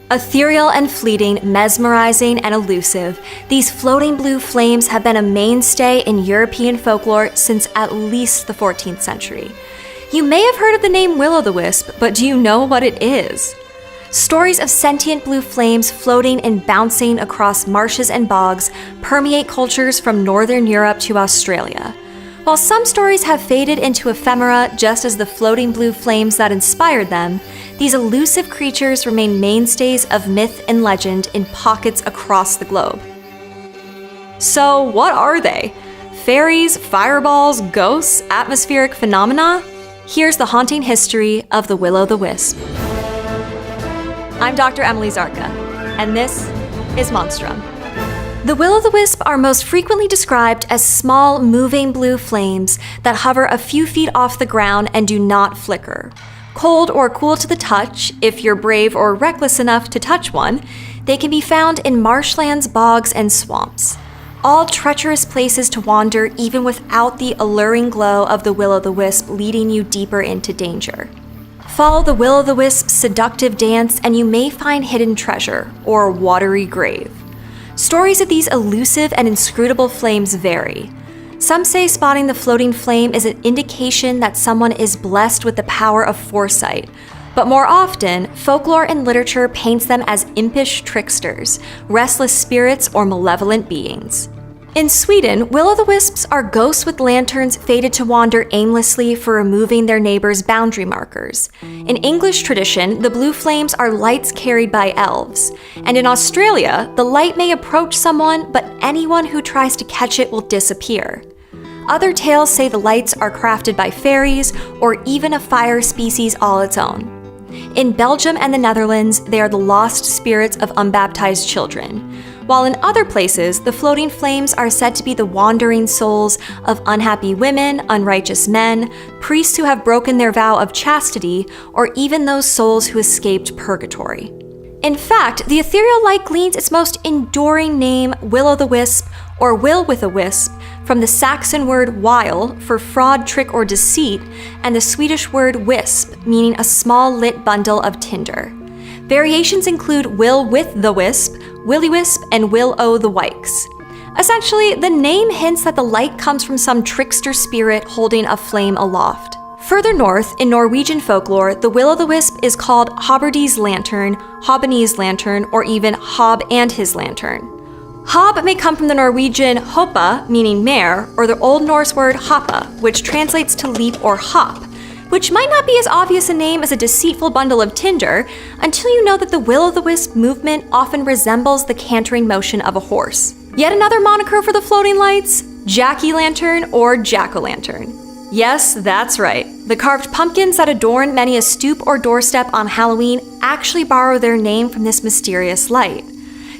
Ethereal and fleeting, mesmerizing and elusive, these floating blue flames have been a mainstay in European folklore since at least the 14th century. You may have heard of the name will-o'-the-wisp, but do you know what it is? Stories of sentient blue flames floating and bouncing across marshes and bogs permeate cultures from Northern Europe to Australia. While some stories have faded into ephemera just as the floating blue flames that inspired them, these elusive creatures remain mainstays of myth and legend in pockets across the globe. So what are they? Fairies, fireballs, ghosts, atmospheric phenomena? Here's the haunting history of the will-o'-the-wisp. I'm Dr. Emily Zarka, and this is Monstrum. The will-o'-the-wisp are most frequently described as small, moving blue flames that hover a few feet off the ground and do not flicker. Cold or cool to the touch, if you're brave or reckless enough to touch one, they can be found in marshlands, bogs, and swamps. All treacherous places to wander even without the alluring glow of the will-o'-the-wisp leading you deeper into danger. Follow the will-o'-the-wisp's seductive dance and you may find hidden treasure, or watery grave. Stories of these elusive and inscrutable flames vary. Some say spotting the floating flame is an indication that someone is blessed with the power of foresight, but more often, folklore and literature paints them as impish tricksters, restless spirits, or malevolent beings. In Sweden, will-o'-the-wisps are ghosts with lanterns fated to wander aimlessly for removing their neighbors' boundary markers. In English tradition, the blue flames are lights carried by elves. And in Australia, the light may approach someone, but anyone who tries to catch it will disappear. Other tales say the lights are crafted by fairies or even a fire species all its own. In Belgium and the Netherlands, they are the lost spirits of unbaptized children, while in other places, the floating flames are said to be the wandering souls of unhappy women, unrighteous men, priests who have broken their vow of chastity, or even those souls who escaped purgatory. In fact, the ethereal light gleans its most enduring name, will-o'-the-wisp, or will with a wisp, from the Saxon word wile for fraud, trick, or deceit, and the Swedish word wisp, meaning a small lit bundle of tinder. Variations include will with the wisp, willy-wisp, and will-o'-the-wikes. Essentially, the name hints that the light comes from some trickster spirit holding a flame aloft. Further north, in Norwegian folklore, the will-o'-the-wisp is called Hobberdy's lantern, Hobbeny's lantern, or even Hob and his lantern. Hob may come from the Norwegian hoppa, meaning mare, or the Old Norse word hoppa, which translates to leap or hop, which might not be as obvious a name as a deceitful bundle of tinder until you know that the will-o'-the-wisp movement often resembles the cantering motion of a horse. Yet another moniker for the floating lights? Jack-o'-lantern or jack-o'-lantern. Yes, that's right. The carved pumpkins that adorn many a stoop or doorstep on Halloween actually borrow their name from this mysterious light.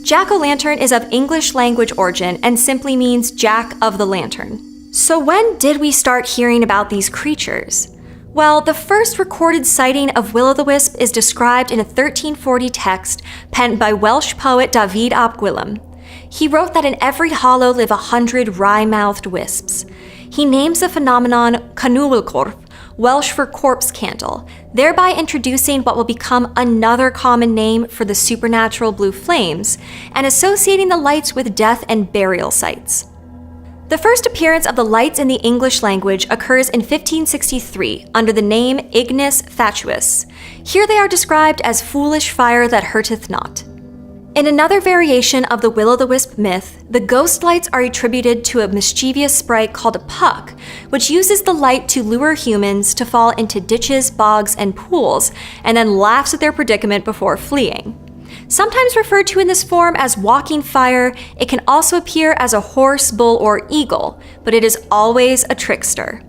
Jack-o'-lantern is of English language origin and simply means Jack of the Lantern. So when did we start hearing about these creatures? Well, the first recorded sighting of will-o'-the-wisp is described in a 1340 text penned by Welsh poet David ap Gwilym. He wrote that in every hollow live 100 wry-mouthed wisps. He names the phenomenon canúlcorp, Welsh for corpse candle, thereby introducing what will become another common name for the supernatural blue flames, and associating the lights with death and burial sites. The first appearance of the lights in the English language occurs in 1563 under the name ignis fatuus. Here they are described as foolish fire that hurteth not. In another variation of the will-o'-the-wisp myth, the ghost lights are attributed to a mischievous sprite called a puck, which uses the light to lure humans to fall into ditches, bogs, and pools, and then laughs at their predicament before fleeing. Sometimes referred to in this form as walking fire, it can also appear as a horse, bull, or eagle, but it is always a trickster.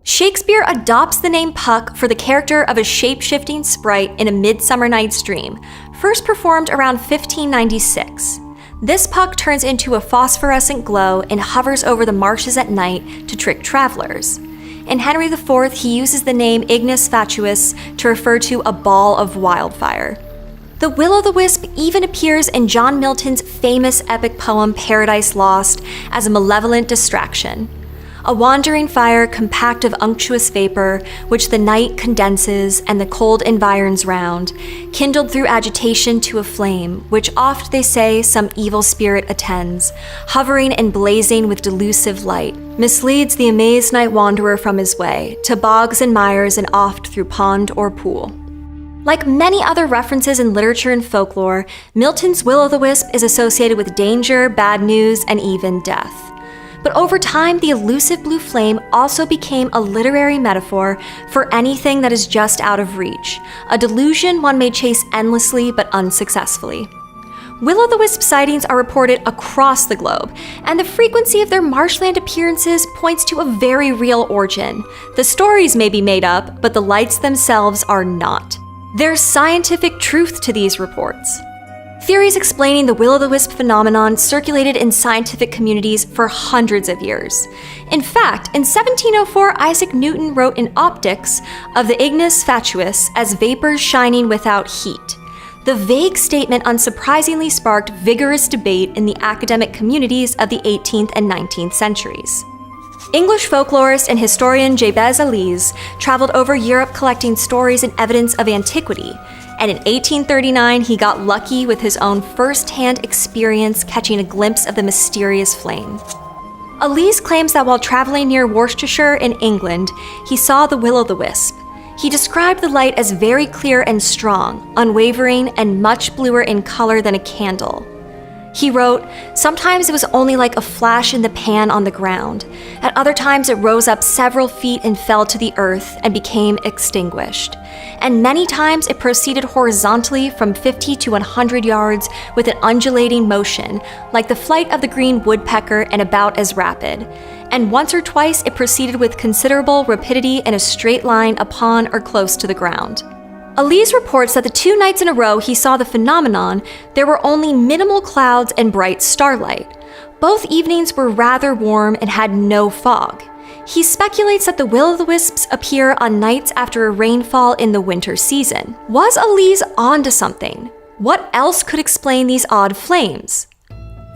Shakespeare adopts the name Puck for the character of a shape-shifting sprite in A Midsummer Night's Dream, first performed around 1596. This Puck turns into a phosphorescent glow and hovers over the marshes at night to trick travelers. In Henry IV, he uses the name ignis fatuus to refer to a ball of wildfire. The will-o'-the-wisp even appears in John Milton's famous epic poem Paradise Lost as a malevolent distraction. a wandering fire compact of unctuous vapor, which the night condenses and the cold environs round, kindled through agitation to a flame, which oft, they say, some evil spirit attends, hovering and blazing with delusive light, misleads the amazed night wanderer from his way, to bogs and mires and oft through pond or pool. Like many other references in literature and folklore, Milton's will-o'-the-wisp is associated with danger, bad news, and even death. But over time, the elusive blue flame also became a literary metaphor for anything that is just out of reach, a delusion one may chase endlessly but unsuccessfully. Will-o'-the-wisp sightings are reported across the globe, and the frequency of their marshland appearances points to a very real origin. The stories may be made up, but the lights themselves are not. There's scientific truth to these reports. Theories explaining the will-o'-the-wisp phenomenon circulated in scientific communities for hundreds of years. In fact, in 1704, Isaac Newton wrote in Optics of the ignis fatuus as vapors shining without heat. The vague statement unsurprisingly sparked vigorous debate in the academic communities of the 18th and 19th centuries. English folklorist and historian Jabez Alice traveled over Europe collecting stories and evidence of antiquity, and in 1839 he got lucky with his own first-hand experience catching a glimpse of the mysterious flame. Alice claims that while traveling near Worcestershire in England, he saw the will-o'-the-wisp. He described the light as very clear and strong, unwavering, and much bluer in color than a candle. He wrote, "Sometimes it was only like a flash in the pan on the ground. At other times it rose up several feet and fell to the earth and became extinguished. And many times it proceeded horizontally from 50 to 100 yards with an undulating motion, like the flight of the green woodpecker and about as rapid. And once or twice it proceeded with considerable rapidity in a straight line upon or close to the ground." Alice reports that the 2 nights in a row he saw the phenomenon, there were only minimal clouds and bright starlight. Both evenings were rather warm and had no fog. He speculates that the will-o'-the-wisps appear on nights after a rainfall in the winter season. Was Alice onto something? What else could explain these odd flames?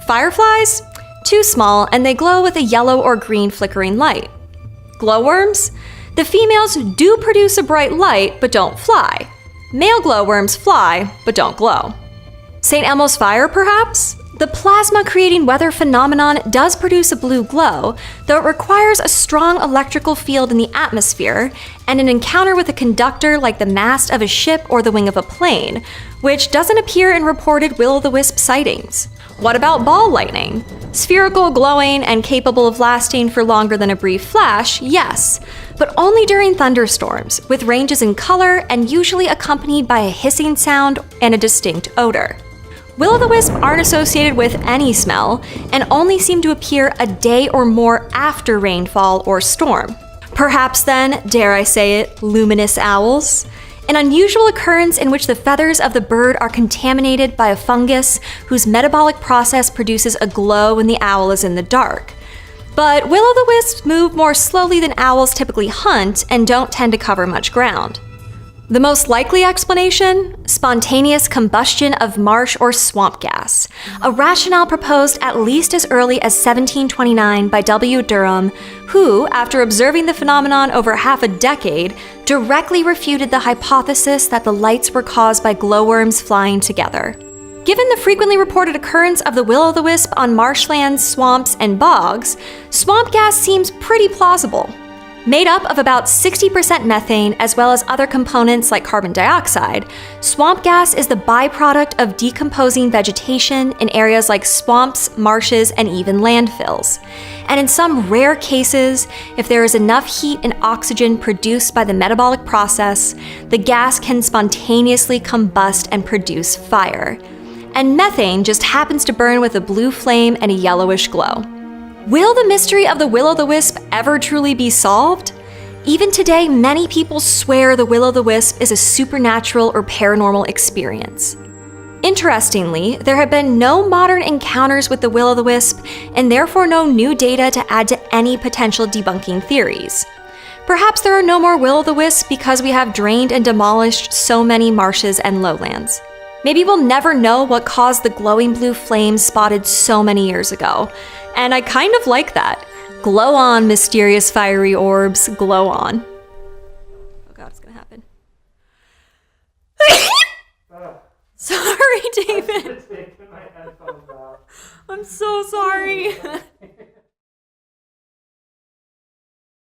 Fireflies? Too small, and they glow with a yellow or green flickering light. Glowworms? The females do produce a bright light, but don't fly. Male glowworms fly, but don't glow. St. Elmo's fire, perhaps? The plasma-creating weather phenomenon does produce a blue glow, though it requires a strong electrical field in the atmosphere and an encounter with a conductor like the mast of a ship or the wing of a plane, which doesn't appear in reported will-o'-the-wisp sightings. What about ball lightning? Spherical, glowing, and capable of lasting for longer than a brief flash, yes, but only during thunderstorms, with ranges in color and usually accompanied by a hissing sound and a distinct odor. Will-o'-the-wisp aren't associated with any smell and only seem to appear a day or more after rainfall or storm. Perhaps then, dare I say it, luminous owls? An unusual occurrence in which the feathers of the bird are contaminated by a fungus whose metabolic process produces a glow when the owl is in the dark. But will-o'-the-wisps move more slowly than owls typically hunt and don't tend to cover much ground. The most likely explanation? Spontaneous combustion of marsh or swamp gas, a rationale proposed at least as early as 1729 by W. Durham, who, after observing the phenomenon over half a decade, directly refuted the hypothesis that the lights were caused by glowworms flying together. Given the frequently reported occurrence of the will-o'-the-wisp on marshlands, swamps, and bogs, swamp gas seems pretty plausible. Made up of about 60% methane as well as other components like carbon dioxide, swamp gas is the byproduct of decomposing vegetation in areas like swamps, marshes, and even landfills. And in some rare cases, if there is enough heat and oxygen produced by the metabolic process, the gas can spontaneously combust and produce fire. And methane just happens to burn with a blue flame and a yellowish glow. Will the mystery of the will-o'-the-wisp ever truly be solved? Even today, many people swear the will-o'-the-wisp is a supernatural or paranormal experience. Interestingly, there have been no modern encounters with the will-o'-the-wisp, and therefore no new data to add to any potential debunking theories. Perhaps there are no more will-o'-the-wisp because we have drained and demolished so many marshes and lowlands. Maybe we'll never know what caused the glowing blue flames spotted so many years ago. And I kind of like that. Glow on, mysterious fiery orbs, glow on. Oh god, what's gonna happen? Sorry, David. I'm so sorry.